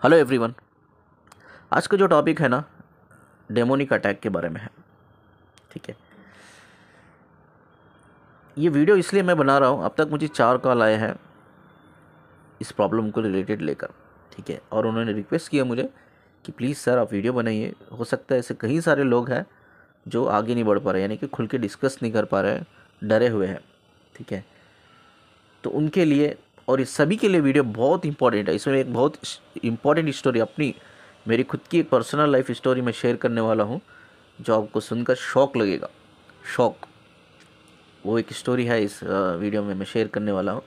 Hello everyone. आज का जो टॉपिक है ना, डेमोनिक अटैक के बारे में है। ठीक है, ये वीडियो इसलिए मैं बना रहा हूँ, अब तक मुझे 4 कॉल आए हैं इस प्रॉब्लम को रिलेटेड लेकर। ठीक है, और उन्होंने रिक्वेस्ट किया मुझे कि प्लीज़ सर आप वीडियो बनाइए। हो सकता है ऐसे कई सारे लोग हैं जो आगे नहीं बढ़ पा रहे, यानी कि खुल के डिस्कस नहीं कर पा रहे हैं, डरे हुए हैं। ठीक है, तो उनके लिए और इस सभी के लिए वीडियो बहुत इंपॉर्टेंट है। इसमें एक बहुत इंपॉर्टेंट स्टोरी, अपनी मेरी खुद की एक पर्सनल लाइफ स्टोरी मैं शेयर करने वाला हूँ, जो आपको सुनकर शॉक लगेगा। शॉक, वो एक स्टोरी है इस वीडियो में मैं शेयर करने वाला हूँ।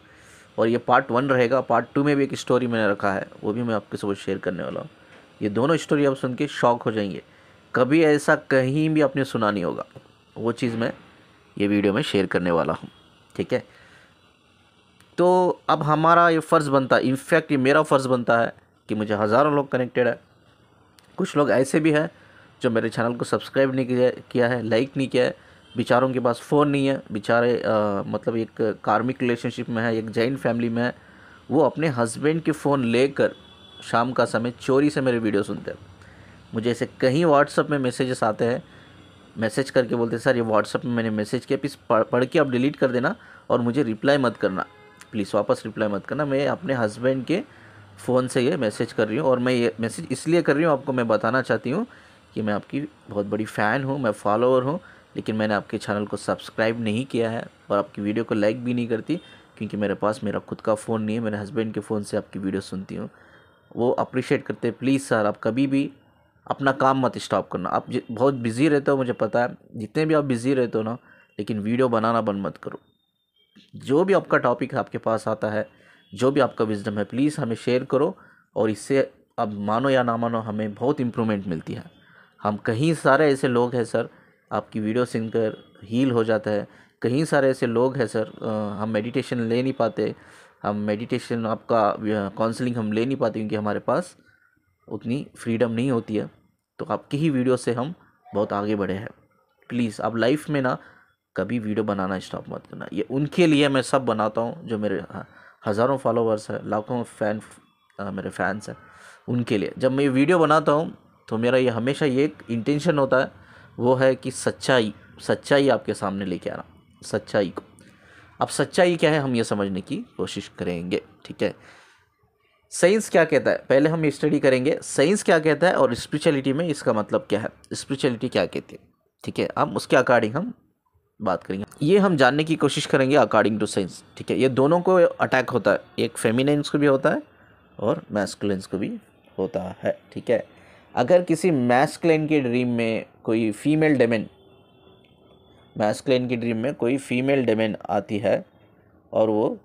और ये पार्ट 1 रहेगा। पार्ट 2 में भी एक स्टोरी मैंने रखा है, वो भी मैं आपके साथ शेयर करने वाला हूँ। ये दोनों स्टोरी आप सुन के शॉक हो जाएंगे, कभी ऐसा कहीं भी आपने सुना नहीं होगा। वो चीज़ मैं ये वीडियो में शेयर करने वाला हूँ। ठीक है, तो अब हमारा ये फ़र्ज़ बनता है, इनफैक्ट ये मेरा फ़र्ज़ बनता है कि मुझे हज़ारों लोग कनेक्टेड है। कुछ लोग ऐसे भी हैं जो मेरे चैनल को सब्सक्राइब नहीं किया है, लाइक नहीं किया है। बेचारों के पास फ़ोन नहीं है, बेचारे मतलब एक कार्मिक रिलेशनशिप में है, एक जॉइंट फैमिली में है। वो अपने हस्बैंड के फ़ोन लेकर शाम का समय चोरी से मेरे वीडियो सुनते हैं। मुझे ऐसे कहीं व्हाट्सअप में मैसेजेस आते हैं, मैसेज करके बोलते हैं सर ये व्हाट्सअप में मैंने मैसेज किया, प्लीज़ पढ़ के आप डिलीट कर देना और मुझे रिप्लाई मत करना, प्लीज़ वापस रिप्लाई मत करना। मैं अपने हस्बैंड के फ़ोन से ये मैसेज कर रही हूँ, और मैं ये मैसेज इसलिए कर रही हूँ, आपको मैं बताना चाहती हूँ कि मैं आपकी बहुत बड़ी फ़ैन हूँ, मैं फॉलोअर हूँ, लेकिन मैंने आपके चैनल को सब्सक्राइब नहीं किया है और आपकी वीडियो को लाइक भी नहीं करती, क्योंकि मेरे पास मेरा खुद का फ़ोन नहीं है। मेरे हस्बैंड के फ़ोन से आपकी वीडियो सुनती हूँ, वो अप्रिशिएट करते हैं। प्लीज़ सर आप कभी भी अपना काम मत स्टॉप करना। आप बहुत बिज़ी रहते हो, मुझे पता है, जितने भी आप बिज़ी रहते हो ना, लेकिन वीडियो बनाना बंद मत करो। जो भी आपका टॉपिक आपके पास आता है, जो भी आपका विजडम है, प्लीज़ हमें शेयर करो। और इससे अब मानो या ना मानो हमें बहुत इम्प्रूवमेंट मिलती है। हम कहीं सारे ऐसे लोग हैं सर, आपकी वीडियो सुनकर हील हो जाता है। कहीं सारे ऐसे लोग हैं सर, हम मेडिटेशन ले नहीं पाते, हम मेडिटेशन आपका काउंसलिंग हम ले नहीं पाते, क्योंकि हमारे पास उतनी फ्रीडम नहीं होती है। तो आपकी ही वीडियो से हम बहुत आगे बढ़े हैं। प्लीज़ आप लाइफ में ना कभी वीडियो बनाना स्टॉप मत करना। ये उनके लिए मैं सब बनाता हूँ जो मेरे हज़ारों फॉलोवर्स हैं, लाखों मेरे फैंस हैं, उनके लिए। जब मैं वीडियो बनाता हूँ तो मेरा ये हमेशा ये एक इंटेंशन होता है, वो है कि सच्चाई आपके सामने लेके आना, सच्चाई को। अब सच्चाई क्या है हम ये समझने की कोशिश करेंगे। ठीक है, साइंस क्या कहता है पहले हम स्टडी करेंगे, साइंस क्या कहता है और स्पिरिचुअलिटी में इसका मतलब क्या है, स्पिरिचुअलिटी क्या कहती है। ठीक है, हम उसके अकॉर्डिंग हम बात करेंगे, ये हम जानने की कोशिश करेंगे अकॉर्डिंग टू साइंस। ठीक है, ये दोनों को अटैक होता है, एक फेमिनिन्स को भी होता है और मैस्कुलिन्स को भी होता है। ठीक है, अगर किसी मैस्कुलिन की ड्रीम में कोई फीमेल डेमन, मैस्कुलिन की ड्रीम में कोई फीमेल डेमन आती है और वो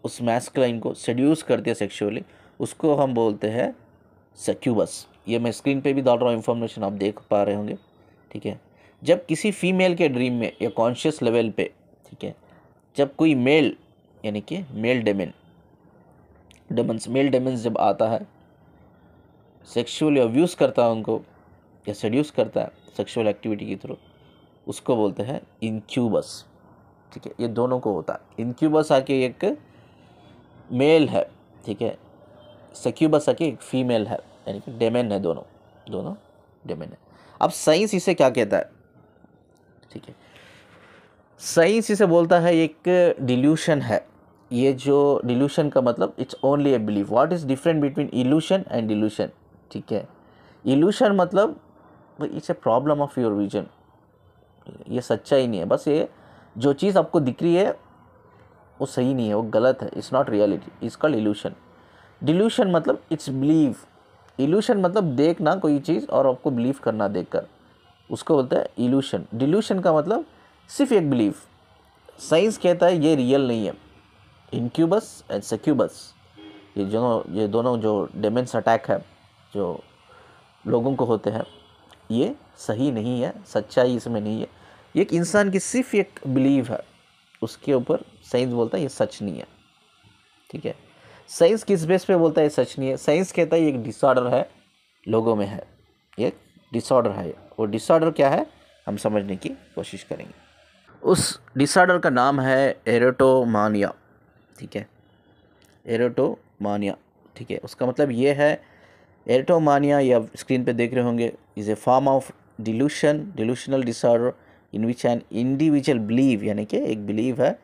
उस मैस्कुलिन को सेड्यूस करती है सेक्सुअली, उसको हम बोलते हैं सक्यूबस। ये मैं स्क्रीन पे भी डाल रहा हूँ इन्फॉर्मेशन, आप देख पा रहे होंगे। ठीक है, जब किसी फीमेल के ड्रीम में या कॉन्शियस लेवल पे, ठीक है, जब कोई मेल यानी कि मेल डेमन्स जब आता है, सेक्सुअली अब्यूज़ करता है उनको या सेड्यूस करता है सेक्सुअल एक्टिविटी के थ्रू, उसको बोलते हैं इंक्यूबस। ठीक है, ये दोनों को होता है। इंक्यूबस आके एक मेल है, ठीक है, सक्यूबस आके एक फीमेल है, यानी कि डेमन है, दोनों डेमन है। अब साइंस इसे क्या कहता है? ठीक है, साइंस इसे बोलता है एक डिल्यूशन है। ये जो डिल्यूशन का मतलब it's only a belief. What is different between illusion and delusion? ठीक है, इल्यूशन मतलब it's a problem of your vision, ये सच्चाई नहीं है, बस ये जो चीज़ आपको दिख रही है वो सही नहीं है, वो गलत है, it's not reality, it's called illusion. Delusion मतलब इट्स बिलीव। इल्यूशन मतलब देखना कोई चीज़ और आपको बिलीव करना देखकर, उसको बोलते हैं इल्यूशन। डिल्यूशन का मतलब सिर्फ एक बिलीफ। साइंस कहता है ये रियल नहीं है। इंक्यूबस एंड सक्यूबस, ये दोनों जो डेमन्स अटैक है जो लोगों को होते हैं, ये सही नहीं है, सच्चाई इसमें नहीं है। ये एक इंसान की सिर्फ एक बिलीव है, उसके ऊपर साइंस बोलता है ये सच नहीं है। ठीक है, साइंस किस बेस पे बोलता है सच नहीं है? साइंस कहता है ये एक डिसऑर्डर है, लोगों में है, ये डिसऑर्डर है। वो डिसऑर्डर क्या है हम समझने की कोशिश करेंगे। उस डिसऑर्डर का नाम है एरोटोमानिया। ठीक है, एरोटोमानिया। ठीक है। उसका मतलब ये है एरोटोमानिया, या स्क्रीन पे देख रहे होंगे, is a form of delusional disorder in which an individual believe, यानी कि एक बिलीव है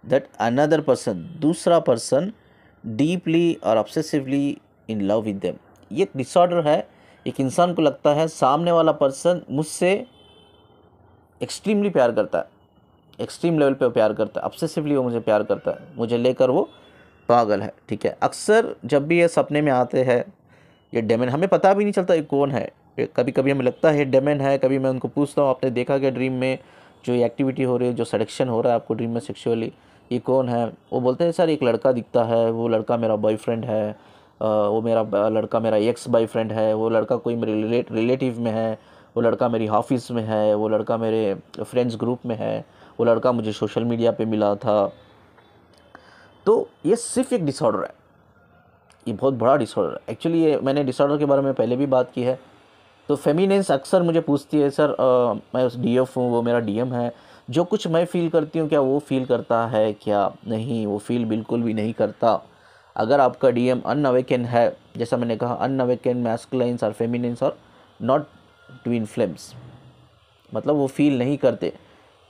दैट अनदर पर्सन, दूसरा पर्सन डीपली और obsessively in love with them. ये एक डिसऑर्डर है, एक इंसान को लगता है सामने वाला पर्सन मुझसे एक्सट्रीमली प्यार करता है, एक्सट्रीम लेवल पे प्यार करता है, ऑब्सेसिवली वो मुझे प्यार करता है, मुझे लेकर वो पागल है, ठीक है। अक्सर जब भी ये सपने में आते हैं, ये डेमन, हमें पता भी नहीं चलता ये कौन है। कभी कभी हमें लगता है डेमन है, कभी मैं उनको पूछता हूँ आपने देखा क्या ड्रीम में जो ये एक्टिविटी हो रही है, जो सेडक्शन हो रहा है आपको ड्रीम में सेक्सुअली, ये कौन है? वो बोलते हैं सर एक लड़का दिखता है, वो लड़का मेरा बॉयफ्रेंड है, वो मेरा लड़का मेरा एक्स बॉयफ्रेंड है, वो लड़का कोई मेरे रिलेटिव में है, वो लड़का मेरी ऑफिस में है, वो लड़का मेरे फ्रेंड्स ग्रुप में है, वो लड़का मुझे सोशल मीडिया पे मिला था। तो ये सिर्फ एक डिसऑर्डर है, ये बहुत बड़ा डिसऑर्डर है एक्चुअली। ये मैंने डिसऑर्डर के बारे में पहले भी बात की है। तो फेमिनेंस अक्सर मुझे पूछती है सर मैं उस डीएफ हूँ, वो मेरा डीएम है, जो कुछ मैं फ़ील करती हूँ क्या वो फील करता है क्या? नहीं, वो फील बिल्कुल भी नहीं करता। अगर आपका डीएम अनअवेकन है, जैसा मैंने कहा अनअवेकन मैस्कुलाइन्स और फेमिनेंस और नॉट ट्विन फ्लेम्स, मतलब वो फील नहीं करते।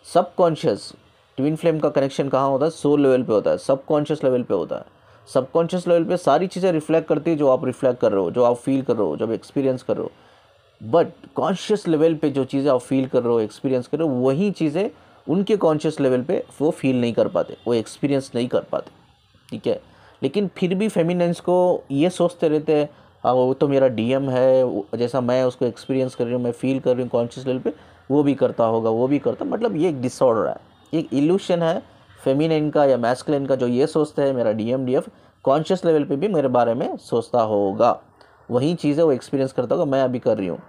सबकॉन्शियस ट्विन फ्लेम का कनेक्शन कहाँ होता है? सोल लेवल पे होता है, सबकॉन्शियस लेवल पे होता है। सबकॉन्शियस लेवल पे सारी चीज़ें रिफ्लेक्ट करती है जो आप रिफ्लेक्ट कर रहे हो, जो आप फील कर रहे हो, जब एक्सपीरियंस कर रहे हो। बट कॉन्शियस लेवल पे जो चीज़ें आप फील कर रहे हो, एक्सपीरियंस कर रहे हो, वही चीज़ें उनके कॉन्शियस लेवल पे वो फील नहीं कर पाते, वो एक्सपीरियंस नहीं कर पाते, ठीक है। लेकिन फिर भी फेमिनेंस को ये सोचते रहते हैं वो तो मेरा डीएम है, जैसा मैं उसको एक्सपीरियंस कर रही हूँ, मैं फील कर रही हूँ कॉन्शियस लेवल पे, वो भी करता होगा, वो भी करता। मतलब ये एक डिसऑर्डर है, एक इल्यूशन है फेमिनिन का या मैस्कुलिन का, जो ये सोचते हैं मेरा डीएम डीएफ कॉन्शियस लेवल पे भी मेरे बारे में सोचता होगा, वही चीज़ें वो एक्सपीरियंस करता होगा मैं अभी कर रही हूँ,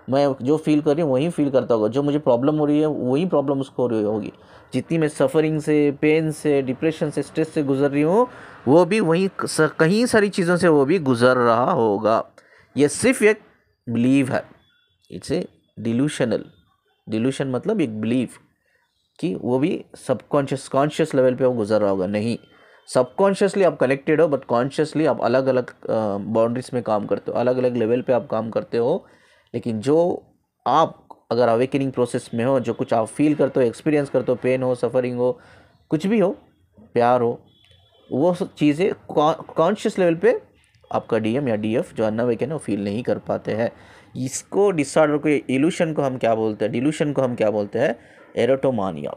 मैं जो फील कर रही हूँ वही फील करता होगा, जो मुझे प्रॉब्लम हो रही है वही प्रॉब्लम उसको हो रही होगी, जितनी मैं सफ़रिंग से, पेन से, डिप्रेशन से, स्ट्रेस से गुजर रही हूँ, वो भी वही कहीं सारी चीज़ों से वो भी गुजर रहा होगा। ये सिर्फ एक बिलीव है, इट्स ए डिल्यूशन मतलब एक बिलीव कि वो भी कॉन्शियस लेवल पे वो गुजर रहा होगा। नहीं, सबकॉन्शियसली आप कनेक्टेड हो, बट कॉन्शियसली आप अलग अलग बाउंड्रीज में काम करते हो, अलग अलग लेवल पे आप काम करते हो। लेकिन जो आप अगर अवेकनिंग प्रोसेस में हो, जो कुछ आप फील करते हो, एक्सपीरियंस करते हो, पेन हो, सफरिंग हो, कुछ भी हो, प्यार हो, वो सब चीज़ें कॉन्शियस लेवल पे आपका डीएम या डीएफ जो अनअवेकन है वो फील नहीं कर पाते हैं। इसको डिसऑर्डर को, इल्यूशन को हम क्या बोलते हैं? डिल्यूशन को हम क्या बोलते हैं? एरोटोमानिया,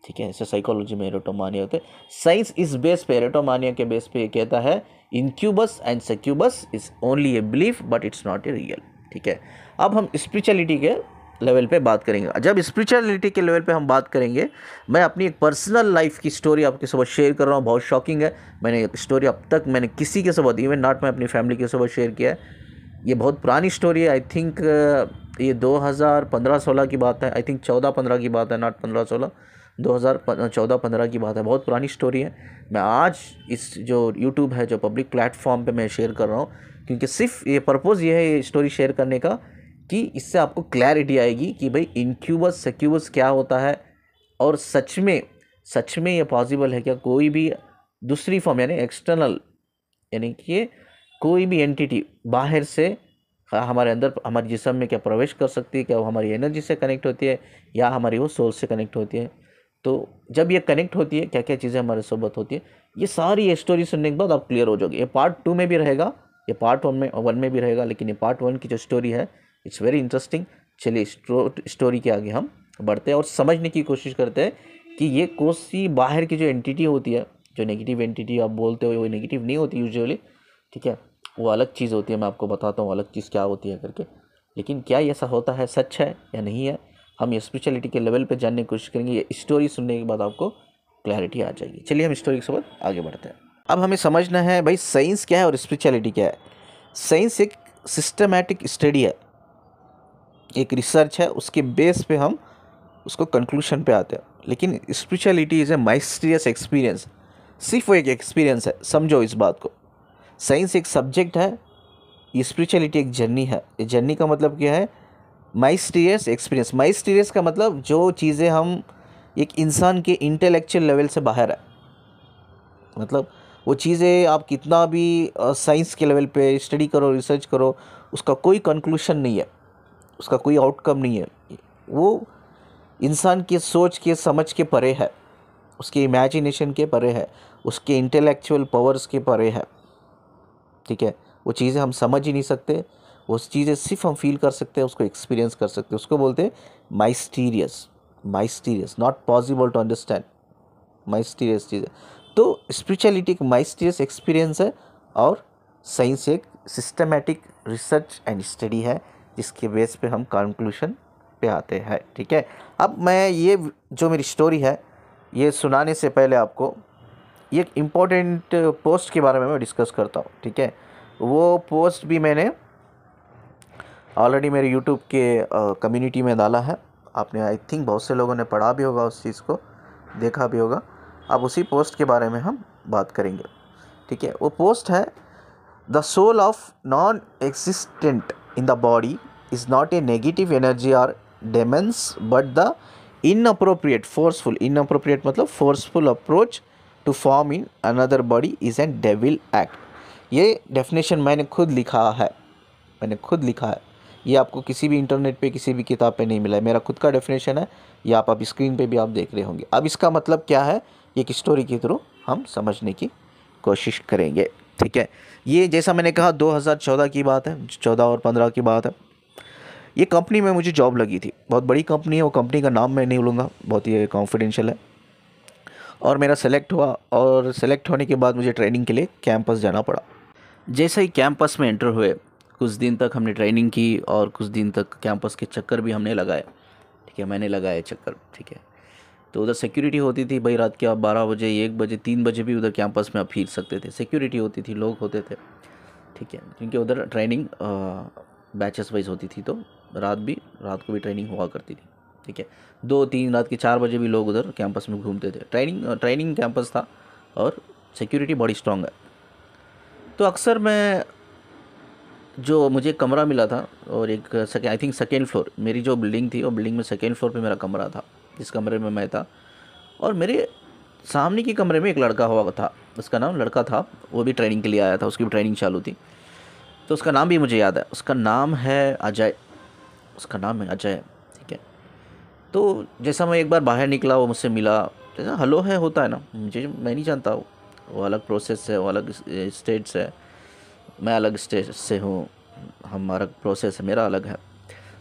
ठीक है। ऐसे साइकोलॉजी में एरोटोमानिया होते हैं। साइंस इस बेस पे, एरोटोमानिया के बेस पे ये कहता है incubus and succubus is only a belief but it's not a real, ठीक है। अब हम स्पिरिचुअलिटी के लेवल पे बात करेंगे। जब स्पिरिचुअलिटी के लेवल पे हम बात करेंगे, मैं अपनी एक पर्सनल लाइफ की स्टोरी आपके साथ शेयर कर रहा हूँ, बहुत शॉकिंग है। मैंने स्टोरी अब तक मैंने किसी के साथ, इवन नॉट मैं अपनी फैमिली के साथ शेयर किया है। ये बहुत पुरानी स्टोरी है, आई थिंक ये 2015-16 की बात है, आई थिंक 14-15 की बात है, नॉट 15-16, 2014-15 की बात है, बहुत पुरानी स्टोरी है। मैं आज इस जो यूट्यूब है, जो पब्लिक प्लेटफॉर्म पे मैं शेयर कर रहा हूँ, क्योंकि सिर्फ ये पर्पज़ ये है ये स्टोरी शेयर करने का कि इससे आपको क्लैरिटी आएगी कि भाई इंक्यूबस सक्यूबस क्या होता है, और सच में ये पॉसिबल है क्या? कोई भी दूसरी फॉर्म यानी एक्सटर्नल, यानी कि कोई भी एंटिटी बाहर से हमारे अंदर, हमारे जिस्म में क्या प्रवेश कर सकती है? क्या वो हमारी एनर्जी से कनेक्ट होती है या हमारी वो सोल से कनेक्ट होती है? तो जब ये कनेक्ट होती है, क्या क्या चीज़ें हमारे सोबत होती है, ये सारी ये स्टोरी सुनने के बाद आप क्लियर हो जाओगे। ये पार्ट 2 में भी रहेगा, ये पार्ट 1 में भी रहेगा, लेकिन ये पार्ट 1 की जो स्टोरी है इट्स वेरी इंटरेस्टिंग। चलिए स्टोरी के आगे हम बढ़ते हैं और समझने की कोशिश करते हैं कि ये कौन सी बाहर की जो एंटिटी होती है, जो नेगेटिव एंटिटी आप बोलते हो, वो नेगेटिव नहीं होती यूजुअली, ठीक है, वो अलग चीज़ होती है। मैं आपको बताता हूँ अलग चीज़ क्या होती है करके। लेकिन क्या ऐसा होता है, सच है या नहीं है, हम ये स्पिरिचुअलिटी के लेवल पे जानने की कोशिश करेंगे। ये स्टोरी सुनने के बाद आपको क्लैरिटी आ जाएगी। चलिए हम स्टोरी के साथ आगे बढ़ते हैं। अब हमें समझना है भाई साइंस क्या है और स्पिरिचुअलिटी क्या है। साइंस एक सिस्टमैटिक स्टडी है, एक रिसर्च है, उसके बेस पे हम उसको कंक्लूशन पे आते हैं। लेकिन स्पिरिचुअलिटी इज़ ए माइस्टीरियस एक्सपीरियंस, सिर्फ वो एक एक्सपीरियंस है, समझो इस बात को। साइंस एक सब्जेक्ट है, ये स्पिरिचुअलिटी एक जर्नी है। ये जर्नी का मतलब क्या है? माइस्टीरियस एक्सपीरियंस। माइस्टीरियस का मतलब जो चीज़ें हम एक इंसान के इंटेलेक्चुअल लेवल से बाहर है, मतलब वो चीज़ें आप कितना भी साइंस के लेवल पे स्टडी करो, रिसर्च करो, उसका कोई कंक्लूशन नहीं है, उसका कोई आउटकम नहीं है। वो इंसान के सोच के समझ के परे है, उसके इमेजिनेशन के परे है, उसके इंटेलेक्चुअल पावर्स के परे है। ठीक है, वो चीज़ें हम समझ ही नहीं सकते, वो चीज़ें सिर्फ हम फील कर सकते हैं, उसको एक्सपीरियंस कर सकते हैं। उसको बोलते हैं माइस्टीरियस, माइस्टीरियस, नॉट पॉसिबल टू अंडरस्टैंड, माइस्टीरियस चीज़ है। तो स्पिरिचुअलिटी एक माइस्टीरियस एक्सपीरियंस है और साइंस एक सिस्टमेटिक रिसर्च एंड स्टडी है, जिसके बेस पे हम कंक्लूशन पे आते हैं। ठीक है, अब मैं ये जो मेरी स्टोरी है ये सुनाने से पहले आपको एक इम्पोर्टेंट पोस्ट के बारे में मैं डिस्कस करता हूँ। ठीक है, वो पोस्ट भी मैंने ऑलरेडी मेरे यूट्यूब के कम्युनिटी में डाला है। आपने आई थिंक बहुत से लोगों ने पढ़ा भी होगा, उस चीज़ को देखा भी होगा। अब उसी पोस्ट के बारे में हम बात करेंगे। ठीक है, वो पोस्ट है, the soul of non existent in the body is not a negative energy और demons but the inappropriate forceful, inappropriate मतलब forceful approach to form in another body is an devil act. ये definition मैंने खुद लिखा है, मैंने खुद लिखा है। ये आपको किसी भी इंटरनेट पे, किसी भी किताब पे नहीं मिला है, मेरा खुद का डेफिनेशन है। ये आप स्क्रीन पे भी आप देख रहे होंगे। अब इसका मतलब क्या है, एक स्टोरी के थ्रू हम समझने की कोशिश करेंगे। ठीक है, ये जैसा मैंने कहा 2014 की बात है, 14 और 15 की बात है। ये कंपनी में मुझे जॉब लगी थी, बहुत बड़ी कंपनी है, वो कंपनी का नाम मैं नहीं लूँगा, बहुत ही कॉन्फिडेंशियल है। और मेरा सेलेक्ट हुआ, और सेलेक्ट होने के बाद मुझे ट्रेनिंग के लिए कैंपस जाना पड़ा। जैसे ही कैंपस में एंटर हुए, कुछ दिन तक हमने ट्रेनिंग की और कुछ दिन तक कैंपस के चक्कर भी हमने लगाए। ठीक है, मैंने लगाए चक्कर। ठीक है, तो उधर सिक्योरिटी होती थी भाई, रात के आप 12 बजे, 1 बजे, 3 बजे भी उधर कैंपस में आप फिर सकते थे, सिक्योरिटी होती थी, लोग होते थे। ठीक है, क्योंकि उधर ट्रेनिंग बैचेस वाइज होती थी, तो रात को भी ट्रेनिंग हुआ करती थी। ठीक है, 2-3 रात के 4 बजे भी लोग उधर कैंपस में घूमते थे। ट्रेनिंग कैंपस था और सिक्योरिटी बड़ी स्ट्रॉन्ग है। तो अक्सर मैं, जो मुझे कमरा मिला था, और एक आई थिंक सेकेंड फ्लोर, मेरी जो बिल्डिंग थी वो बिल्डिंग में सेकेंड फ्लोर पे मेरा कमरा था, जिस कमरे में मैं था। और मेरे सामने के कमरे में एक लड़का हुआ था, उसका नाम लड़का था, वो भी ट्रेनिंग के लिए आया था, उसकी भी ट्रेनिंग चालू थी। तो उसका नाम भी मुझे याद है, उसका नाम है अजय, उसका नाम है अजय। ठीक है, तो जैसा मैं एक बार बाहर निकला, वो मुझसे मिला, जैसा हेलो है होता है ना, मैं नहीं जानता, वो अलग प्रोसेस है, वो अलग स्टेट से है, मैं अलग स्टेट से हूँ, हमारा प्रोसेस है, मेरा अलग है।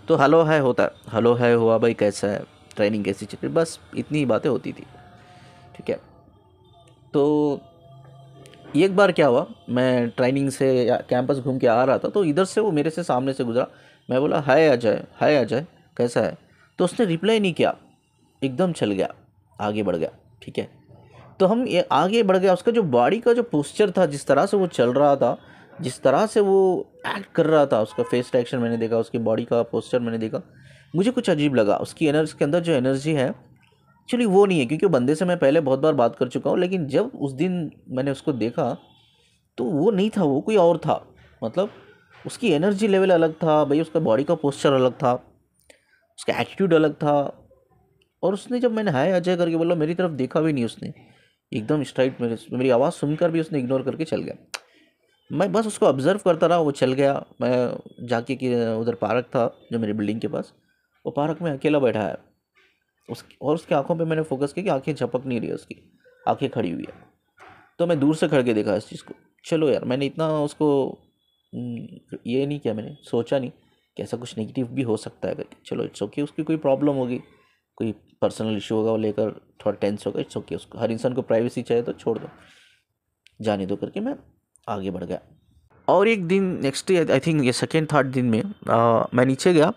तो हेलो है होता है, हेलो है हुआ, भाई कैसा है, ट्रेनिंग कैसी चल रही, बस इतनी ही बातें होती थी। ठीक है, तो एक बार क्या हुआ, मैं ट्रेनिंग से या कैंपस घूम के आ रहा था, तो इधर से वो मेरे से सामने से गुजरा। मैं बोला हाय अजय, हाय अजय, कैसा है। तो उसने रिप्लाई नहीं किया, एकदम चल गया, आगे बढ़ गया। ठीक है, तो हम ये आगे बढ़ गया। उसका जो बॉडी का जो पोस्चर था, जिस तरह से वो चल रहा था, जिस तरह से वो एक्ट कर रहा था, उसका फेस रिएक्शन मैंने देखा, उसकी बॉडी का पोस्चर मैंने देखा, मुझे कुछ अजीब लगा। उसकी एनर्जी के अंदर जो एनर्जी है, एक्चुअली वो नहीं है, क्योंकि वो बंदे से मैं पहले बहुत बार बात कर चुका हूँ, लेकिन जब उस दिन मैंने उसको देखा तो वो नहीं था, वो कोई और था। मतलब उसकी एनर्जी लेवल अलग था भाई, उसका बॉडी का पोस्चर अलग था, उसका एटीट्यूड अलग था। और उसने, जब मैंने हाय अजय करके बोला, मेरी तरफ देखा भी नहीं उसने, एकदम स्ट्राइट मेरी आवाज़ सुनकर भी उसने इग्नोर करके चल गया। मैं बस उसको ऑब्ज़र्व करता रहा, वो चल गया। मैं जाके कि उधर पार्क था जो मेरी बिल्डिंग के पास, वो पार्क में अकेला बैठा है। उसकी आंखों पे मैंने फोकस किया कि आंखें झपक नहीं रही है, उसकी आंखें खड़ी हुई है। तो मैं दूर से खड़ के देखा इस चीज़ को। चलो यार, मैंने इतना उसको ये नहीं किया, मैंने सोचा नहीं कि ऐसा कुछ नेगेटिव भी हो सकता है करके। चलो इट्स ओके, उसकी कोई प्रॉब्लम होगी, कोई पर्सनल इशू होगा, वो लेकर थोड़ा टेंस होगा, इट्स ओके। उसको, हर इंसान को प्राइवेसी चाहिए, तो छोड़ दो, जाने दो करके मैं आगे बढ़ गया। और एक दिन नेक्स्ट डे, आई थिंक ये सेकेंड थर्ड दिन में मैं नीचे गया।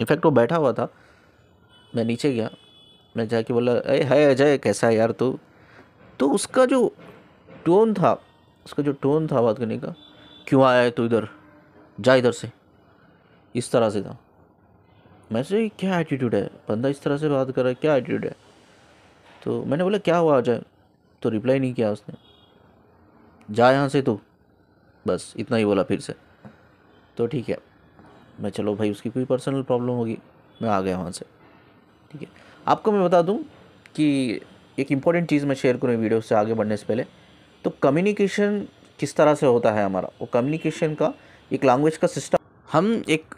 इनफैक्ट वो बैठा हुआ था, मैं नीचे गया, मैं जाके बोला अरे हाय अजय, कैसा है यार तू। तो उसका जो टोन था, बात करने का, क्यों आया है तू इधर, जा इधर से, इस तरह से था। मैं से क्या एटीट्यूड है, बंदा इस तरह से बात कर रहा है, क्या एटीट्यूड है। तो मैंने बोला क्या हुआ अजय, तो रिप्लाई नहीं किया उसने। जा यहाँ से तू, बस इतना ही बोला फिर से। तो ठीक है, मैं चलो भाई उसकी कोई पर्सनल प्रॉब्लम होगी, मैं आ गया वहाँ से। ठीक है, आपको मैं बता दूँ कि एक इम्पॉर्टेंट चीज़ मैं शेयर करूँ वीडियो से आगे बढ़ने से पहले। तो कम्युनिकेशन किस तरह से होता है हमारा, वो कम्युनिकेशन का एक लैंग्वेज का सिस्टम, हम एक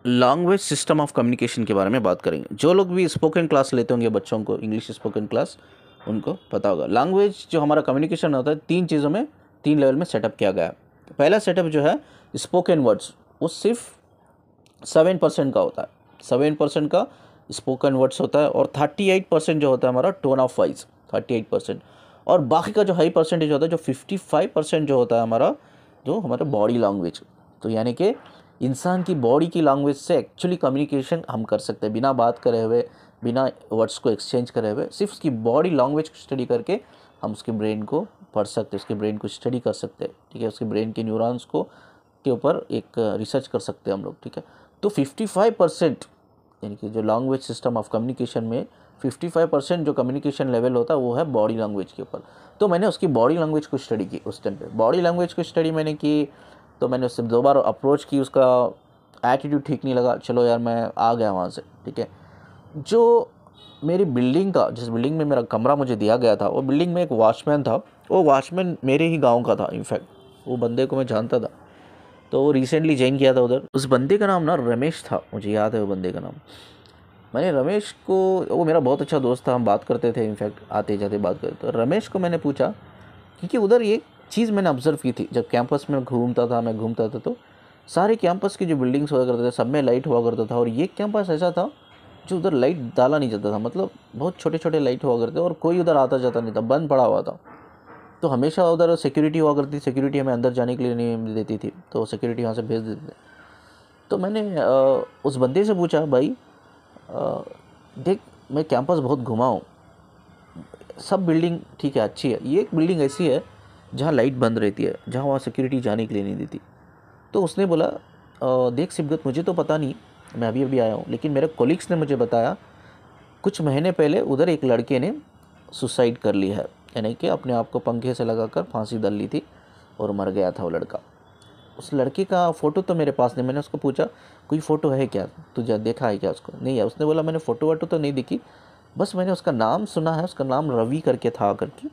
लैंग्वेज सिस्टम ऑफ कम्युनिकेशन के बारे में बात करेंगे। जो लोग भी स्पोकन क्लास लेते होंगे बच्चों को, इंग्लिश स्पोकन क्लास, उनको पता होगा लैंग्वेज जो हमारा कम्युनिकेशन होता है 3 चीज़ों में, 3 लेवल में सेटअप किया गया है। पहला सेटअप जो है स्पोकन वर्ड्स, वो सिर्फ 7% का होता है, 7% का स्पोकन वर्ड्स होता है, और 38% जो होता है हमारा टोन ऑफ वॉइस, 38%। और बाकी का जो हाई परसेंटेज होता है, जो 55% जो होता है हमारा, जो हमारा बॉडी लैंग्वेज। तो यानी कि इंसान की बॉडी की लैंग्वेज से एक्चुअली कम्युनिकेशन हम कर सकते हैं, बिना बात करे हुए, बिना वर्ड्स को एक्सचेंज करे हुए, सिर्फ उसकी बॉडी लैंग्वेज को स्टडी करके हम उसके ब्रेन को पढ़ सकते हैं, उसके ब्रेन को स्टडी कर सकते हैं, ठीक है। उसके ब्रेन के न्यूरॉन्स को के ऊपर एक रिसर्च कर सकते हैं हम लोग, ठीक है। तो 55% यानी कि जो लैंग्वेज सिस्टम ऑफ कम्युनिकेशन में 55% जो कम्युनिकेशन लेवल होता है वो है बॉडी लैंग्वेज के ऊपर। तो मैंने उसकी बॉडी लैंग्वेज को स्टडी की उस टाइम पे, बॉडी लैंग्वेज को स्टडी मैंने की, तो मैंने उससे 2 बार अप्रोच की, उसका एटीट्यूड ठीक नहीं लगा, चलो यार मैं आ गया वहाँ से, ठीक है। जो मेरी बिल्डिंग का, जिस बिल्डिंग में मेरा कमरा मुझे दिया गया था, वो बिल्डिंग में एक वॉचमैन था, वो वॉचमैन मेरे ही गाँव का था, इनफैक्ट वो बंदे को मैं जानता था। तो वो रिसेंटली ज्वाइन किया था उधर। उस बंदे का नाम ना रमेश था, मुझे याद है वो बंदे का नाम। मैंने रमेश को, वो मेरा बहुत अच्छा दोस्त था, हम बात करते थे, इनफैक्ट आते जाते बात करते। तो रमेश को मैंने पूछा, क्योंकि उधर ये चीज़ मैंने ऑब्ज़र्व की थी, जब कैंपस में घूमता था, मैं घूमता था, तो सारे कैंपस की जो बिल्डिंग्स हुआ करते थे सब में लाइट हुआ करता था, और ये कैंपस ऐसा था जो उधर लाइट डाला नहीं जाता था, मतलब बहुत छोटे छोटे लाइट हुआ करते, और कोई उधर आता जाता नहीं था, बंद पड़ा हुआ था। तो हमेशा उधर सिक्योरिटी हुआ करती, सिक्योरिटी हमें अंदर जाने के लिए नहीं देती थी, तो सिक्योरिटी वहाँ से भेज देते थे। तो मैंने उस बंदे से पूछा, भाई देख मैं कैंपस बहुत घुमा हूँ, सब बिल्डिंग ठीक है, अच्छी है, ये एक बिल्डिंग ऐसी है जहाँ लाइट बंद रहती है, जहाँ वहाँ सिक्योरिटी जाने के लिए नहीं देती। तो उसने बोला देख सिबगत, मुझे तो पता नहीं, मैं अभी अभी आया हूँ, लेकिन मेरे कोलिग्स ने मुझे बताया कुछ महीने पहले उधर एक लड़के ने सुसाइड कर ली है, यानी कि अपने आप को पंखे से लगाकर फांसी डाल ली थी और मर गया था वो लड़का। उस लड़के का फ़ोटो तो मेरे पास नहीं, मैंने उसको पूछा कोई फ़ोटो है क्या, तुझे देखा है क्या उसको, नहीं है। उसने बोला मैंने फ़ोटो वोटो तो नहीं देखी, बस मैंने उसका नाम सुना है, उसका नाम रवि करके था करके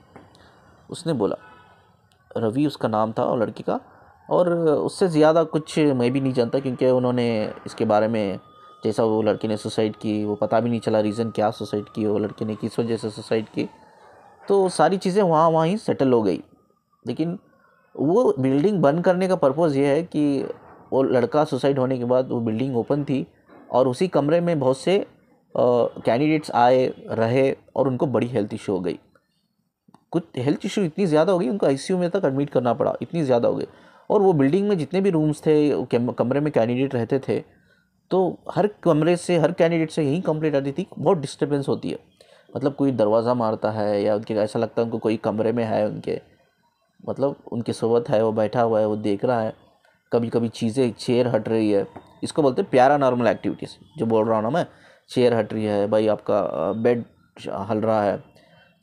उसने बोला। रवि उसका नाम था और लड़के का, और उससे ज़्यादा कुछ मैं भी नहीं जानता, क्योंकि उन्होंने इसके बारे में, जैसा वो लड़के ने सुसाइड की, वो पता भी नहीं चला रीज़न क्या सुसाइड की, वो लड़के ने किस वजह से सुसाइड की। तो सारी चीज़ें वहाँ ही सेटल हो गई। लेकिन वो बिल्डिंग बंद करने का पर्पज़ ये है कि वो लड़का सुसाइड होने के बाद वो बिल्डिंग ओपन थी, और उसी कमरे में बहुत से कैंडिडेट्स आए रहे, और उनको बड़ी हेल्थ इशू हो गई। कुछ हेल्थ इशू इतनी ज़्यादा हो गई, उनको आईसीयू में तक एडमिट करना पड़ा, इतनी ज़्यादा हो गई। और वो बिल्डिंग में जितने भी रूम्स थे, कमरे में कैंडिडेट रहते थे, तो हर कमरे से, हर कैंडिडेट से यही कंप्लेंट आती थी, बहुत डिस्टर्बेंस होती है, मतलब कोई दरवाज़ा मारता है, या उनके ऐसा लगता है उनको कोई कमरे में है, उनके मतलब उनके सोबत है, वो बैठा हुआ है, वो देख रहा है, कभी कभी चीज़ें, चेयर हट रही है, इसको बोलते हैं पैरानॉर्मल एक्टिविटीज़, जो बोल रहा हूँ ना मैं, चेयर हट रही है भाई, आपका बेड हल रहा है,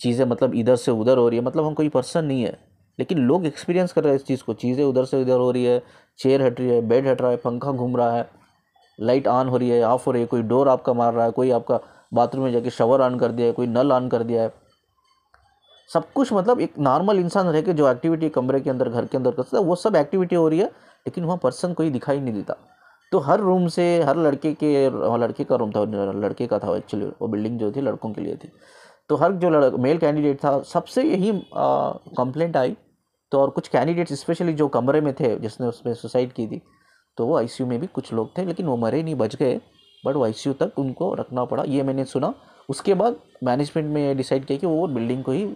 चीज़ें मतलब इधर से उधर हो रही है, मतलब हम कोई पर्सन नहीं है, लेकिन लोग एक्सपीरियंस कर रहे हैं इस चीज़ को, चीज़ें उधर से इधर हो रही है, चेयर हट रही है, बेड हट रहा है, पंखा घूम रहा है, लाइट ऑन हो रही है, ऑफ हो रही है, कोई डोर आपका मार रहा है, कोई आपका बाथरूम में जाके शावर ऑन कर दिया है, कोई नल ऑन कर दिया है, सब कुछ मतलब एक नॉर्मल इंसान रह के जो एक्टिविटी कमरे के अंदर, घर के अंदर करता है, वो सब एक्टिविटी हो रही है, लेकिन वहाँ पर्सन कोई दिखाई नहीं देता। तो हर रूम से, हर लड़के का रूम था, लड़के का था एक्चुअली, वो बिल्डिंग जो थी लड़कों के लिए थी, तो हर जो मेल कैंडिडेट था सबसे यही कंप्लेंट आई। तो और कुछ कैंडिडेट्स स्पेशली जो कमरे में थे जिसने उसमें सुसाइड की थी, तो वो आईसीयू में भी कुछ लोग थे, लेकिन वो मरे नहीं, बच गए, बट वो आईसीयू तक उनको रखना पड़ा, ये मैंने सुना। उसके बाद मैनेजमेंट में डिसाइड किया कि वो बिल्डिंग को ही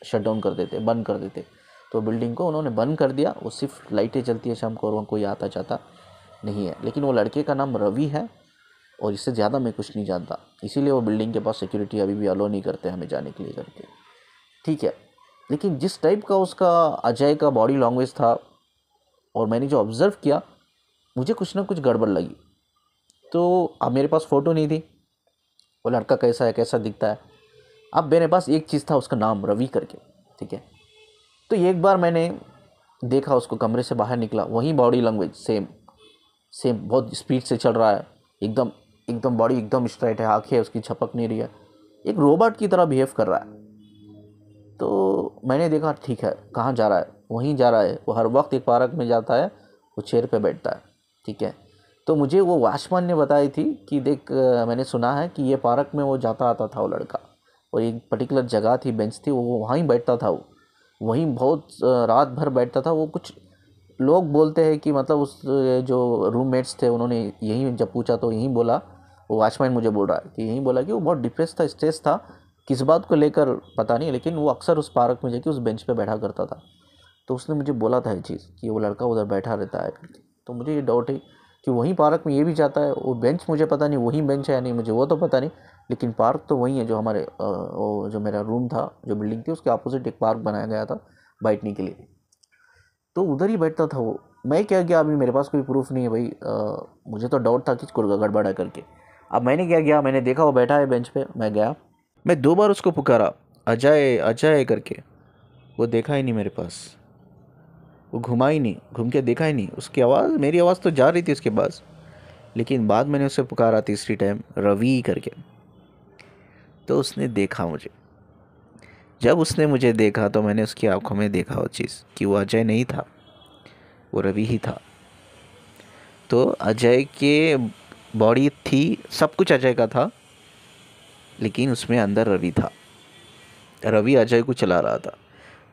शट डाउन कर देते, बंद कर देते। तो बिल्डिंग को उन्होंने बंद कर दिया, वो सिर्फ लाइटें जलती है शाम को, और वहाँ कोई आता जाता नहीं है। लेकिन वो लड़के का नाम रवि है, और इससे ज़्यादा मैं कुछ नहीं जानता, इसीलिए वो बिल्डिंग के पास सिक्योरिटी अभी भी अलो नहीं करते हमें जाने के लिए करके, ठीक है। लेकिन जिस टाइप का उसका अजय का बॉडी लैंग्वेज था, और मैंने जो ऑब्ज़र्व किया, मुझे कुछ ना कुछ गड़बड़ लगी। तो अब मेरे पास फ़ोटो नहीं थी, वो लड़का कैसा है, कैसा दिखता है, अब मेरे पास एक चीज़ था, उसका नाम रवि करके, ठीक है। तो एक बार मैंने देखा उसको, कमरे से बाहर निकला, वही बॉडी लैंग्वेज सेम सेम, बहुत स्पीड से चल रहा है, एकदम एकदम बॉडी एकदम स्ट्राइट है, आँखें उसकी झपक नहीं रही है, एक रोबोट की तरह बिहेव कर रहा है। तो मैंने देखा ठीक है, कहाँ जा रहा है, वहीं जा रहा है। वो हर वक्त एक पार्क में जाता है, वो चेयर पे बैठता है, ठीक है। तो मुझे वो वॉचमैन ने बताई थी कि देख मैंने सुना है कि ये पार्क में वो जाता आता था वो लड़का, और एक पर्टिकुलर जगह थी, बेंच थी, वो वहीं बैठता था, वो वहीं बहुत रात भर बैठता था। वो कुछ लोग बोलते हैं कि मतलब उस जो रूममेट्स थे उन्होंने यहीं जब पूछा तो यहीं बोला, वो वॉचमैन मुझे बोल रहा है कि यहीं बोला कि वो बहुत डिप्रेस था, स्ट्रेस था, किस बात को लेकर पता नहीं, लेकिन वो अक्सर उस पार्क में जाके उस बेंच पे बैठा करता था। तो उसने मुझे बोला था ये चीज़ कि वो लड़का उधर बैठा रहता है करके। तो मुझे ये डाउट है कि वहीं पार्क में ये भी जाता है। वो बेंच मुझे पता नहीं वहीं बेंच है या नहीं, मुझे वो तो पता नहीं, लेकिन पार्क तो वहीं है। जो हमारे वो जो मेरा रूम था, जो बिल्डिंग थी, उसके अपोजिट एक पार्क बनाया गया था बैठने के लिए, तो उधर ही बैठता था वो। मैं क्या किया, अभी मेरे पास कोई प्रूफ नहीं है भाई, मुझे तो डाउट था कि कुछ गड़बड़ है करके। अब मैंने क्या किया, मैंने देखा वो बैठा है बेंच पे, मैं गया, मैं 2 बार उसको पुकारा, अजय अजय करके, वो देखा ही नहीं मेरे पास, वो घुमा ही नहीं, घूम के देखा ही नहीं। उसकी आवाज़, मेरी आवाज़ तो जा रही थी उसके पास, लेकिन बाद मैंने उसे पुकारा तीसरी टाइम, रवि करके, तो उसने देखा मुझे। जब उसने मुझे देखा तो मैंने उसकी आंखों में देखा वो चीज़ कि वो अजय नहीं था, वो रवि ही था। तो अजय के बॉडी थी, सब कुछ अजय का था, लेकिन उसमें अंदर रवि था। रवि अजय को चला रहा था।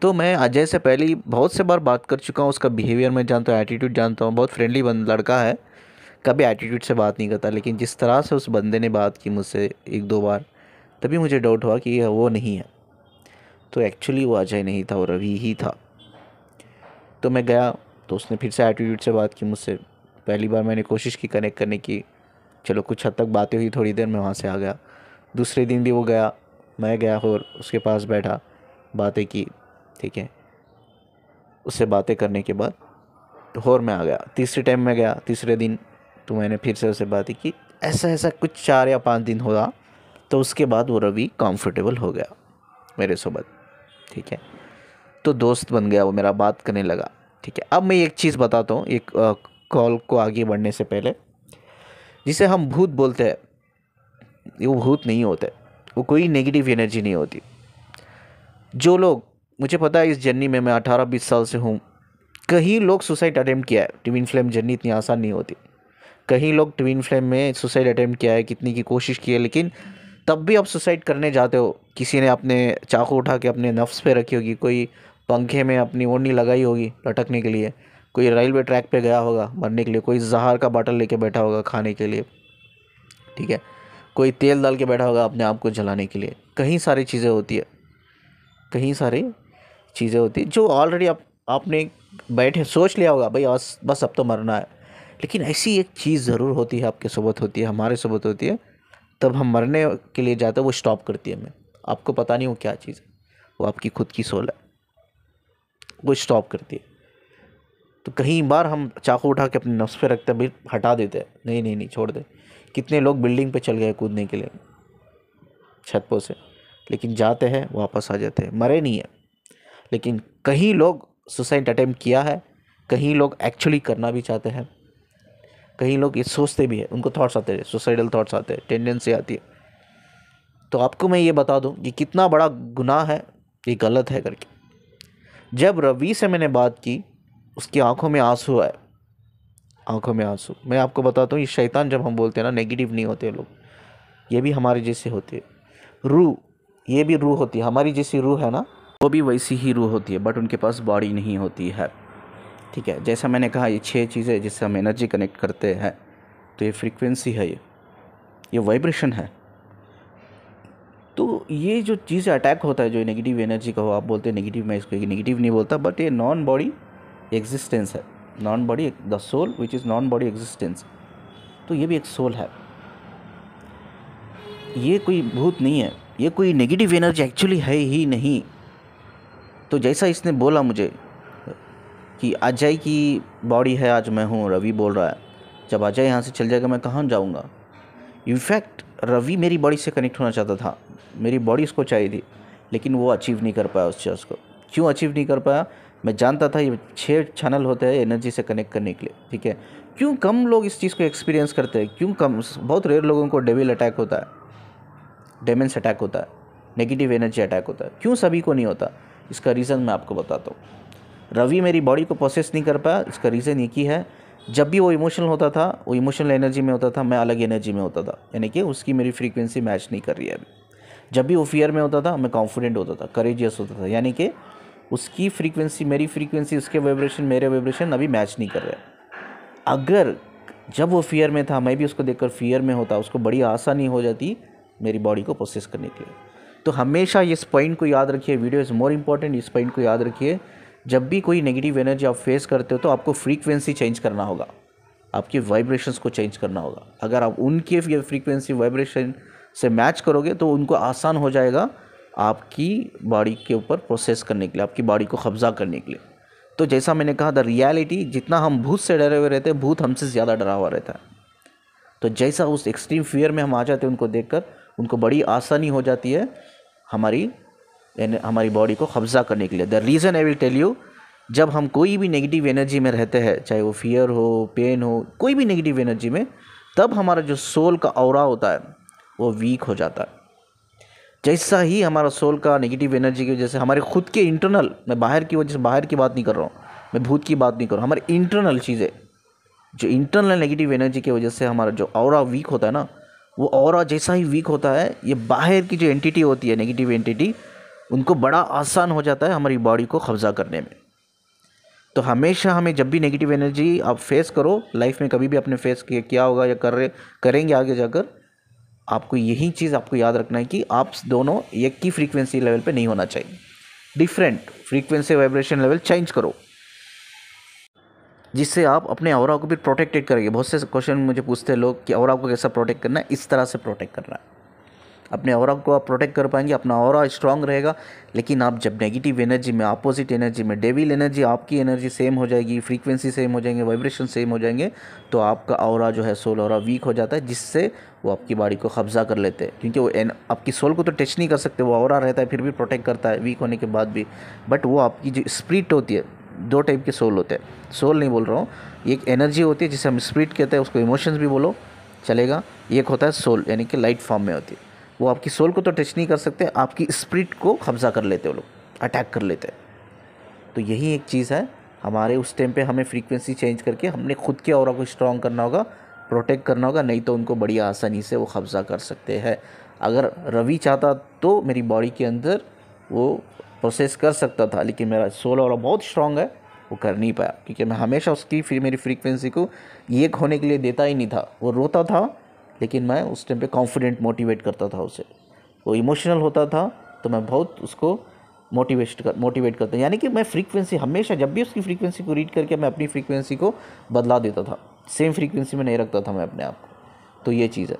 तो मैं अजय से पहले ही बहुत से बार बात कर चुका हूँ, उसका बिहेवियर मैं जानता हूँ, एटीट्यूड जानता हूँ, बहुत फ्रेंडली लड़का है, कभी एटीट्यूड से बात नहीं करता। लेकिन जिस तरह से उस बंदे ने बात की मुझसे 1-2 बार, तभी मुझे डाउट हुआ कि ये वो नहीं है। तो एक्चुअली वो अजय नहीं था, वो रवि ही था। तो मैं गया, तो उसने फिर से एटीट्यूड से बात की मुझसे। पहली बार मैंने कोशिश की कनेक्ट करने की, चलो कुछ हद तक बातें हुई, थोड़ी देर में वहाँ से आ गया। दूसरे दिन भी वो गया, मैं गया और उसके पास बैठा, बातें की, ठीक है। उससे बातें करने के बाद और मैं आ गया। तीसरे टाइम मैं गया, तीसरे दिन, तो मैंने फिर से उससे बातें की। ऐसा ऐसा कुछ 4 या 5 दिन हुआ, तो उसके बाद वो रवि कंफर्टेबल हो गया मेरे सोबत, ठीक है। तो दोस्त बन गया वो, मेरा बात करने लगा, ठीक है। अब मैं एक चीज़ बताता हूँ, एक कॉल को आगे बढ़ने से पहले, जिसे हम भूत बोलते हैं, वो भूत नहीं होते, वो कोई नेगेटिव एनर्जी नहीं होती। जो लोग, मुझे पता है इस जर्नी में मैं 18-20 साल से हूँ, कई लोग सुसाइड अटेम्प्ट किया है। ट्विन फ्लेम जर्नी इतनी आसान नहीं होती। कई लोग ट्विन फ्लेम में सुसाइड अटेम्प्ट किया है, कितनी की कोशिश की है, लेकिन तब भी आप सुसाइड करने जाते हो। किसी ने अपने चाकू उठा के अपने नफ्स पे रखी होगी, कोई पंखे में अपनी ओढ़नी लगाई होगी लटकने के लिए, कोई रेलवे ट्रैक पे गया होगा मरने के लिए, कोई जहर का बाटल लेके बैठा होगा खाने के लिए, ठीक है, कोई तेल डाल के बैठा होगा अपने आप को जलाने के लिए। कहीं सारी चीज़ें होती है, कहीं सारी चीज़ें होती है जो ऑलरेडी आपने बैठे सोच लिया होगा भाई बस अब तो मरना है। लेकिन ऐसी एक चीज़ ज़रूर होती है, आपके सोबत होती है, हमारे सोबत होती है, तब हम मरने के लिए जाते हैं, वो स्टॉप करती है हमें। आपको पता नहीं वो क्या चीज़ है, वो आपकी खुद की सोल है, वो स्टॉप करती है। तो कई बार हम चाकू उठा के अपने नफ्स पे रखते हैं, भाई हटा देते हैं, नहीं नहीं नहीं छोड़ दे। कितने लोग बिल्डिंग पे चल गए कूदने के लिए छतों से, लेकिन जाते हैं वापस आ जाते हैं, मरे नहीं है। लेकिन कई लोग सुसाइड अटेम्प्ट किया है, कई लोग एक्चुअली करना भी चाहते हैं, कई लोग ये सोचते भी है, उनको थॉट्स आते हैं, सुसाइडल थॉट्स आते हैं, टेंडेंसी आती है। तो आपको मैं ये बता दूं कि कितना बड़ा गुनाह है, ये गलत है करके। जब रवि से मैंने बात की, उसकी आंखों में आंसू आए, आंखों में आंसू। मैं आपको बताता हूँ, ये शैतान जब हम बोलते हैं ना, नेगेटिव नहीं होते लोग, ये भी हमारे जैसे होते हैं। रूह, ये भी रूह होती है, हमारी जैसी रूह है ना, वो भी वैसी ही रूह होती है, बट उनके पास बॉडी नहीं होती है, ठीक है। जैसा मैंने कहा, ये 6 चीज़ें जिससे हम एनर्जी कनेक्ट करते हैं, तो ये फ्रीक्वेंसी है, ये वाइब्रेशन है। तो ये जो चीज़ अटैक होता है, जो नेगेटिव एनर्जी का हो, आप बोलते हैं नेगेटिव, मैं इसको नेगेटिव नहीं बोलता, बट ये नॉन बॉडी एग्जिस्टेंस है, non body, the soul which is non body existence. तो ये भी एक सोल है, ये कोई भूत नहीं है, ये कोई नेगेटिव एनर्जी एक्चुअली है ही नहीं। तो जैसा इसने बोला मुझे कि अजय की बॉडी है, आज मैं हूँ, रवि बोल रहा है, जब अजय यहाँ से चल जाएगा मैं कहाँ जाऊँगा। इनफैक्ट रवि मेरी बॉडी से कनेक्ट होना चाहता था, मेरी बॉडी उसको चाहिए थी, लेकिन वो अचीव नहीं कर पाया उस चीज़ को। क्यों अचीव नहीं कर पाया? मैं जानता था ये 6 चैनल होते हैं एनर्जी से कनेक्ट करने के लिए, ठीक है। क्यों कम लोग इस चीज़ को एक्सपीरियंस करते हैं? क्यों कम, बहुत रेयर लोगों को डेविल अटैक होता है, डेमेंस अटैक होता है, नेगेटिव एनर्जी अटैक होता है, क्यों सभी को नहीं होता? इसका रीज़न मैं आपको बताता हूँ। रवि मेरी बॉडी को प्रोसेस नहीं कर पाया, इसका रीज़न एक ही है, जब भी वो इमोशनल होता था, वो इमोशनल एनर्जी में होता था, मैं अलग एनर्जी में होता था, यानी कि उसकी मेरी फ्रीक्वेंसी मैच नहीं कर रही है अभी। जब भी वो फियर में होता था, मैं कॉन्फिडेंट होता था, करेजियस होता था, यानी कि उसकी फ्रीक्वेंसी मेरी फ्रीक्वेंसी, उसके वाइब्रेशन मेरे वाइब्रेशन अभी मैच नहीं कर रहे। अगर जब वो फियर में था, मैं भी उसको देखकर फियर में होता, उसको बड़ी आसानी हो जाती मेरी बॉडी को प्रोसेस करने के लिए। तो हमेशा इस पॉइंट को याद रखिए, वीडियो इज़ मोर इम्पॉर्टेंट, इस पॉइंट को याद रखिए। जब भी कोई नेगेटिव एनर्जी आप फेस करते हो तो आपको फ्रीक्वेंसी चेंज करना होगा, आपके वाइब्रेशंस को चेंज करना होगा। अगर आप उनके फ्रीक्वेंसी वाइब्रेशन से मैच करोगे तो उनको आसान हो जाएगा आपकी बॉडी के ऊपर प्रोसेस करने के लिए, आपकी बॉडी को कब्जा करने के लिए। तो जैसा मैंने कहा, द रियलिटी, जितना हम भूत से डरे हुए रहते हैं, भूत हमसे ज़्यादा डरा हुआ रहता है। तो जैसा उस एक्सट्रीम फियर में हम आ जाते हैं, उनको देखकर उनको बड़ी आसानी हो जाती है हमारी बॉडी को कब्जा करने के लिए। The reason I will tell you, जब हम कोई भी नेगेटिव एनर्जी में रहते हैं, चाहे वो फियर हो, पेन हो, कोई भी नेगेटिव एनर्जी में, तब हमारा जो सोल का ऑरा होता है वो वीक हो जाता है। जैसा ही हमारा सोल का नेगेटिव एनर्जी की वजह से हमारे खुद के इंटरनल, मैं बाहर की वजह से, बाहर की बात नहीं कर रहा हूँ, मैं भूत की बात नहीं कर रहा हूँ, हमारे इंटरनल चीज़ें, जो इंटरनल नेगेटिव एनर्जी की वजह से हमारा जो ऑरा वीक होता है ना, वो ऑरा जैसा ही वीक होता है, ये बाहर की जो एंटिटी होती है, नेगेटिव एंटिटी, उनको बड़ा आसान हो जाता है हमारी बॉडी को कब्जा करने में। तो हमेशा हमें जब भी नेगेटिव एनर्जी आप फेस करो लाइफ में, कभी भी आपने फेस किया होगा या करेंगे आगे जाकर, आपको यही चीज़ आपको याद रखना है कि आप दोनों एक ही फ्रीक्वेंसी लेवल पे नहीं होना चाहिए, different frequency vibration level change करो, जिससे आप अपने ऑरा को भी प्रोटेक्टेड करेंगे। बहुत से क्वेश्चन मुझे पूछते हैं लोग कि ऑरा को कैसा प्रोटेक्ट करना है, इस तरह से प्रोटेक्ट करना है। अपने ऑरा को आप प्रोटेक्ट कर पाएंगे, अपना ऑरा स्ट्रांग रहेगा। लेकिन आप जब नेगेटिव एनर्जी में, अपोजिट एनर्जी में, डेविल एनर्जी, आपकी एनर्जी सेम हो जाएगी, फ्रीक्वेंसी सेम हो जाएंगे, वाइब्रेशन सेम हो जाएंगे, तो आपका ऑरा जो है, सोल ऑरा वीक हो जाता है, जिससे वो आपकी बॉडी को कब्जा कर लेते हैं। क्योंकि वो आपकी सोल को तो टच नहीं कर सकते, वो ऑरा रहता है, फिर भी प्रोटेक्ट करता है वीक होने के बाद भी। बट वो आपकी जो स्पिरिट होती है, दो टाइप के सोल होते हैं, सोल नहीं बोल रहा हूँ, एक एनर्जी होती है जिसे हम स्पिरिट कहते हैं, उसको इमोशंस भी बोलो चलेगा। एक होता है सोल, यानी कि लाइट फॉर्म में होती है, वो आपकी सोल को तो टच नहीं कर सकते, आपकी स्पिरिट को कब्जा कर लेते वो लोग, अटैक कर लेते हैं। तो यही एक चीज़ है, हमारे उस टाइम पे हमें फ्रीक्वेंसी चेंज करके हमने खुद के ऑरा को स्ट्रॉन्ग करना होगा, प्रोटेक्ट करना होगा, नहीं तो उनको बड़ी आसानी से वो कब्जा कर सकते हैं। अगर रवि चाहता तो मेरी बॉडी के अंदर वो प्रोसेस कर सकता था, लेकिन मेरा सोल ऑरा बहुत स्ट्रॉन्ग है, वो कर नहीं पाया, क्योंकि मैं हमेशा उसकी फिर मेरी फ्रीक्वेंसी को एक होने के लिए देता ही नहीं था। वो रोता था, लेकिन मैं उस टाइम पे कॉन्फिडेंट मोटिवेट करता था उसे। वो इमोशनल होता था तो मैं बहुत उसको मोटिवेट करता, यानी कि मैं फ्रीक्वेंसी हमेशा, जब भी उसकी फ्रीक्वेंसी को रीड करके मैं अपनी फ्रीक्वेंसी को बदला देता था, सेम फ्रीक्वेंसी में नहीं रखता था मैं अपने आप को। तो ये चीज़ है।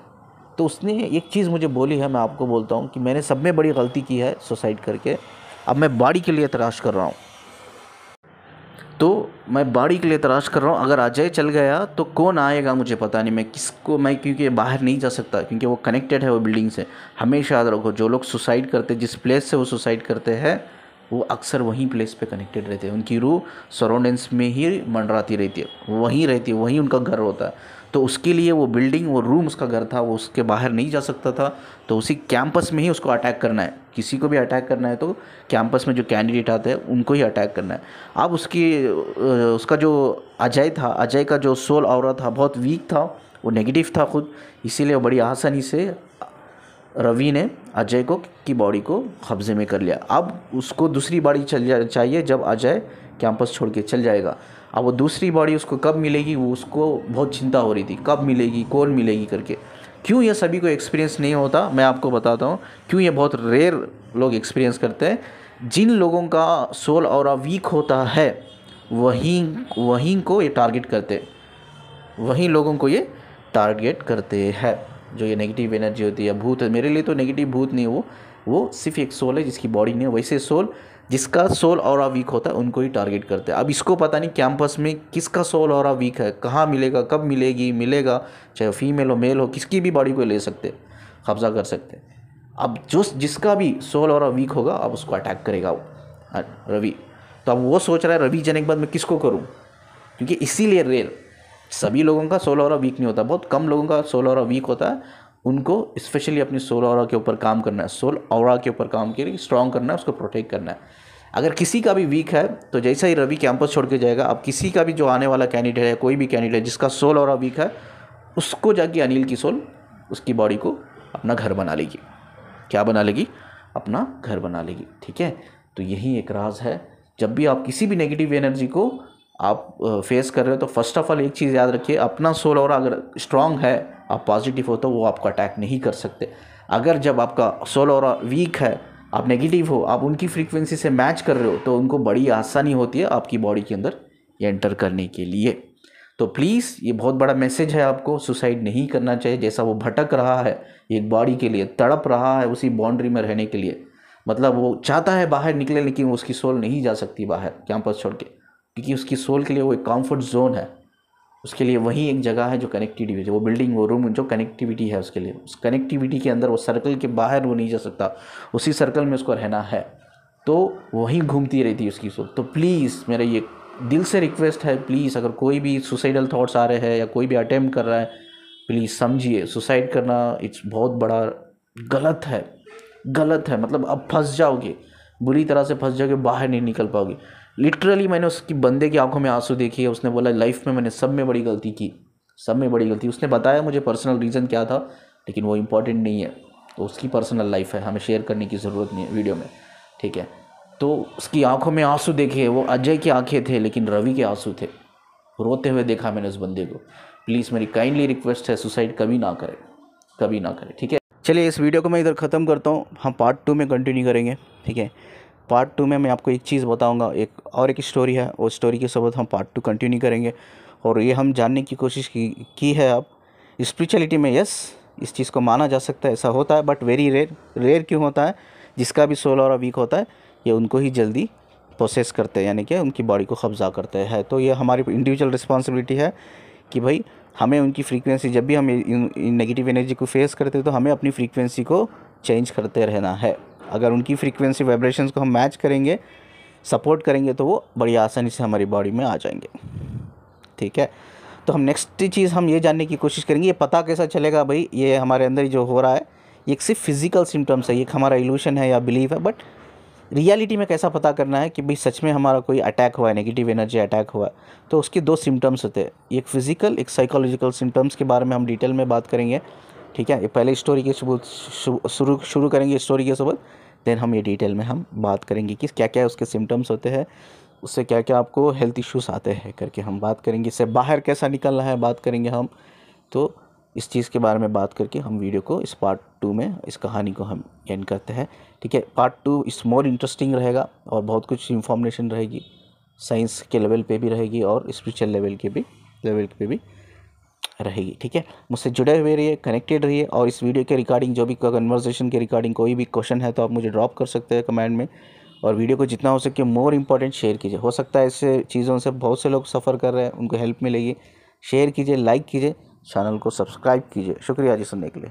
तो उसने एक चीज़ मुझे बोली है, मैं आपको बोलता हूँ कि मैंने सब में बड़ी गलती की है सुसाइड करके, अब मैं बॉडी के लिए तलाश कर रहा हूँ। तो मैं बॉडी के लिए तलाश कर रहा हूँ। अगर अजय चल गया तो कौन आएगा मुझे पता नहीं, मैं किसको, मैं क्योंकि बाहर नहीं जा सकता, क्योंकि वो कनेक्टेड है वो बिल्डिंग से। हमेशा याद रखो, जो लोग सुसाइड करते, जिस प्लेस से वो सुसाइड करते हैं, वो अक्सर वहीं प्लेस पे कनेक्टेड रहते हैं। उनकी रूह सराउंडिंग्स में ही मंडराती रहती है, वहीं रहती है, वहीं उनका घर होता है। तो उसके लिए वो बिल्डिंग, वो रूम उसका घर था, वो उसके बाहर नहीं जा सकता था। तो उसी कैंपस में ही उसको अटैक करना है। किसी को भी अटैक करना है तो कैंपस में जो कैंडिडेट आते हैं उनको ही अटैक करना है। अब उसका जो अजय था, अजय का जो सोल ऑरा था बहुत वीक था, वो नेगेटिव था खुद, इसीलिए बड़ी आसानी से रवि ने अजय की बॉडी को कब्जे में कर लिया। अब उसको दूसरी बॉडी चाहिए जब अजय कैंपस छोड़ के चल जाएगा। अब वो दूसरी बॉडी उसको कब मिलेगी, वो उसको बहुत चिंता हो रही थी, कब मिलेगी, कौन मिलेगी करके। क्यों ये सभी को एक्सपीरियंस नहीं होता, मैं आपको बताता हूँ क्यों ये बहुत रेयर लोग एक्सपीरियंस करते हैं। जिन लोगों का सोल ऑरा वीक होता है वहीं को ये टारगेट करते हैं, वहीं लोगों को ये टारगेट करते हैं। जो ये नेगेटिव एनर्जी होती है, भूत है, मेरे लिए तो नेगेटिव भूत नहीं, वो सिर्फ एक सोल है जिसकी बॉडी नहीं है। वैसे सोल जिसका सोल ऑरा वीक होता है उनको ही टारगेट करते हैं। अब इसको पता नहीं कैंपस में किसका सोल ऑरा वीक है, कहाँ मिलेगा, कब मिलेगा, चाहे फीमेल हो मेल हो, किसकी भी बॉडी को ले सकते, कब्जा कर सकते। अब जिसका भी सोल ऑरा वीक होगा अब उसको अटैक करेगा वो रवि। तो अब वो सोच रहा है रवि जाने के बाद मैं किसको करूँ, क्योंकि इसीलिए रेयर, सभी लोगों का सोल ऑरा वीक नहीं होता, बहुत कम लोगों का सोल ऑरा वीक होता है। उनको स्पेशली अपनी सोल ऑरा के ऊपर काम करना है, सोल ऑरा के ऊपर काम करके स्ट्रॉन्ग करना है, उसको प्रोटेक्ट करना है। अगर किसी का भी वीक है तो जैसा ही रवि कैंपस छोड़ के जाएगा, अब किसी का भी जो आने वाला कैंडिडेट है, कोई भी कैंडिडेट जिसका सोल और वीक है, उसको जाके अनिल की सोल उसकी बॉडी को अपना घर बना लेगी। क्या बना लेगी? अपना घर बना लेगी। ठीक है, तो यही एक राज है। जब भी आप किसी भी नेगेटिव एनर्जी को आप फेस कर रहे हो तो फर्स्ट ऑफ ऑल एक चीज़ याद रखिए, अपना सोल और अगर स्ट्रांग है, आप पॉजिटिव हो, तो वो आपको अटैक नहीं कर सकते। अगर जब आपका सोल और वीक है, आप नेगेटिव हो, आप उनकी फ्रीक्वेंसी से मैच कर रहे हो, तो उनको बड़ी आसानी होती है आपकी बॉडी के अंदर एंटर करने के लिए। तो प्लीज़ ये बहुत बड़ा मैसेज है आपको, सुसाइड नहीं करना चाहिए। जैसा वो भटक रहा है एक बॉडी के लिए, तड़प रहा है उसी बाउंड्री में रहने के लिए, मतलब वो चाहता है बाहर निकले, लेकिन उसकी सोल नहीं जा सकती बाहर कैंपस छोड़ के, क्योंकि उसकी सोल के लिए वो एक कंफर्ट जोन है। उसके लिए वही एक जगह है जो कनेक्टिविटी है, वो बिल्डिंग, वो रूम जो कनेक्टिविटी है उसके लिए, उस कनेक्टिविटी के अंदर, वो सर्कल के बाहर वो नहीं जा सकता, उसी सर्कल में उसको रहना है। तो वहीं घूमती रहती है उसकी सोल। तो प्लीज़ मेरा ये दिल से रिक्वेस्ट है, प्लीज़ अगर कोई भी सुसाइडल थॉट्स आ रहे हैं या कोई भी अटेम्प्ट कर रहा है, प्लीज़ समझिए सुसाइड करना इट्स बहुत बड़ा गलत है, गलत है। मतलब अब फंस जाओगे, बुरी तरह से फंस जाओगे, बाहर नहीं निकल पाओगे। लिटरली मैंने उसकी बंदे की आंखों में आंसू देखी है। उसने बोला लाइफ में मैंने सब में बड़ी गलती की, सब में बड़ी गलती। उसने बताया मुझे पर्सनल रीज़न क्या था, लेकिन वो इम्पॉर्टेंट नहीं है, तो उसकी पर्सनल लाइफ है, हमें शेयर करने की ज़रूरत नहीं है वीडियो में। ठीक है, तो उसकी आंखों में आंसू देखे, वो अजय की आंखें थे लेकिन रवि के आंसू थे। रोते हुए देखा मैंने उस बंदे को। प्लीज़ मेरी काइंडली रिक्वेस्ट है, सुसाइड कभी ना करें, कभी ना करें। ठीक है, चलिए इस वीडियो को मैं इधर ख़त्म करता हूँ, हम पार्ट 2 में कंटिन्यू करेंगे। ठीक है, पार्ट 2 में मैं आपको एक चीज़ बताऊंगा, एक स्टोरी है, वो स्टोरी के साथ हम पार्ट 2 कंटिन्यू करेंगे। और ये हम जानने की कोशिश की है अब स्पिरिचुअलिटी में। यस, इस चीज़ को माना जा सकता है, ऐसा होता है, बट वेरी रेयर क्यों होता है? जिसका भी सोल और वीक होता है ये उनको ही जल्दी प्रोसेस करते हैं, यानी कि उनकी बॉडी को कब्जा करते हैं। तो ये हमारी इंडिविजुअल रिस्पॉन्सिबिलिटी है कि भाई हमें उनकी फ्रीक्वेंसी, जब भी हम नेगेटिव एनर्जी को फेस करते हैं तो हमें अपनी फ्रीक्वेंसी को चेंज करते रहना है। अगर उनकी फ्रीक्वेंसी वाइब्रेशंस को हम मैच करेंगे, सपोर्ट करेंगे, तो वो बड़ी आसानी से हमारी बॉडी में आ जाएंगे। ठीक है, तो हम नेक्स्ट चीज़ हम ये जानने की कोशिश करेंगे, ये पता कैसा चलेगा भाई ये हमारे अंदर जो हो रहा है ये सिर्फ फिजिकल सिम्टम्स है, ये हमारा इल्यूशन है या बिलीव है, बट रियलिटी में कैसा पता करना है कि भाई सच में हमारा कोई अटैक हुआ है, नेगेटिव एनर्जी अटैक हुआ है। तो उसके 2 सिम्टम्स होते हैं, एक फिजिकल, एक साइकोलॉजिकल सिम्टम्स के बारे में हम डिटेल में बात करेंगे। ठीक है, ये पहले स्टोरी के शुरू करेंगे स्टोरी के सबूत, देन हम ये डिटेल में हम बात करेंगे कि क्या क्या उसके सिम्टम्स होते हैं, उससे क्या क्या आपको हेल्थ इश्यूज आते हैं करके हम बात करेंगे, इससे बाहर कैसा निकलना है बात करेंगे हम। तो इस चीज़ के बारे में बात करके हम वीडियो को इस पार्ट 2 में इस कहानी को हम एंड करते हैं। ठीक है, पार्ट 2 इस मोर इंटरेस्टिंग रहेगा और बहुत कुछ इन्फॉर्मेशन रहेगी, साइंस के लेवल पे भी रहेगी और स्पिरिचुअल लेवल पे भी रहेगी। ठीक है, मुझसे जुड़े हुए रहिए, कनेक्टेड रहिए। और इस वीडियो के रिगार्डिंग जो भी कन्वर्सेशन के रिगार्डिंग कोई भी क्वेश्चन है तो आप मुझे ड्रॉप कर सकते हैं कमेंट में। और वीडियो को जितना हो सके मोर इम्पॉर्टेंट शेयर कीजिए। हो सकता है इससे चीज़ों से बहुत से लोग सफ़र कर रहे हैं, उनको हेल्प मिलेगी। शेयर कीजिए, लाइक कीजिए, चैनल को सब्सक्राइब कीजिए। शुक्रिया जी सुनने के लिए।